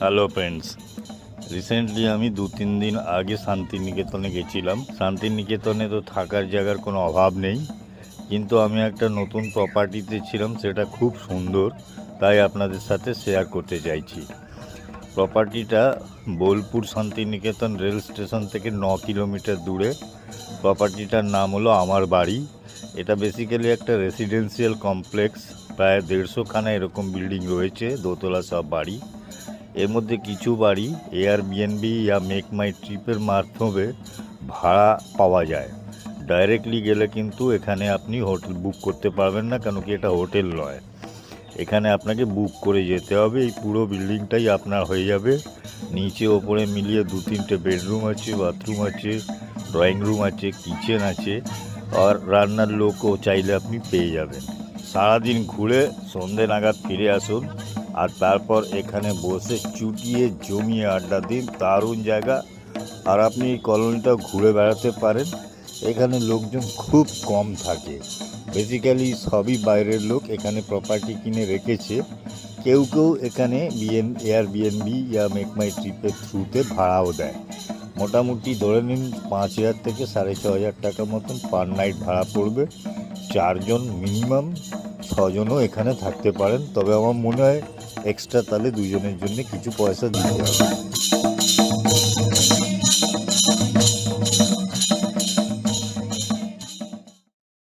Hello friends, recently আমি 2-3 দিন আগে শান্তিনিকেতনে গেছিলাম। শান্তিনিকেতনে তো থাকার জায়গার কোনো অভাব নেই, কিন্তু আমি একটা নতুন প্রপার্টিতে ছিলাম, সেটা খুব সুন্দর, তাই আপনাদের সাথে শেয়ার করতে চাইছি। প্রপার্টিটা বোলপুর শান্তিনিকেতন রেল স্টেশন থেকে 9 কিলোমিটার দূরে। প্রপার্টিটার নাম হলো আমার বাড়ি। এটা বেসিক্যালি একটা রেসিডেন্সিয়াল কমপ্লেক্স, প্রায় 150খানা এরকম বিল্ডিং রয়েছে, দোতলা সব বাড়ি। এর মধ্যে কিছু বাড়ি এয়ারবিএনবি বা মেক মাই ট্রিপের মাধ্যমে ভাড়া পাওয়া যায়। ডাইরেক্টলি গেলে কিন্তু এখানে আপনি হোটেল বুক করতে পারবেন না, কেন কি এটা হোটেল নয়। এখানে আপনাকে বুক করে যেতে হবে। এই পুরো বিল্ডিংটাই আপনার হয়ে যাবে। নিচে ওপরে মিলিয়ে 2-3টে বেডরুম আছে, বাথরুম আছে, ড্রয়িং রুম আছে, কিচেন আছে, আর রান্নার লোকও চাইলে আপনি পেয়ে যাবেন। সারাদিন ঘুরে সন্ধে নাগাদ ফিরে আসুন, আর তারপর এখানে বসে চুটিয়ে জমিয়ে আড্ডা দিন। দারুণ জায়গা, আর আপনি এই কলোনিটাও ঘুরে বেড়াতে পারেন। এখানে লোকজন খুব কম থাকে, বেসিক্যালি সবই বাইরের লোক এখানে প্রপার্টি কিনে রেখেছে। কেউ কেউ এখানে এয়ারবিএনবি বা মেক মাই ট্রিপের থ্রুতে ভাড়াও দেয়। মোটামুটি ধরে নিন 5,000 থেকে 6,500 টাকা মতন পার নাইট ভাড়া পড়বে। 4 জন মিনিমাম, 6জনও এখানে থাকতে পারেন, তবে আমার মনে হয় এক্সট্রা তাহলে 2জনের জন্য কিছু পয়সা দিতে হবে।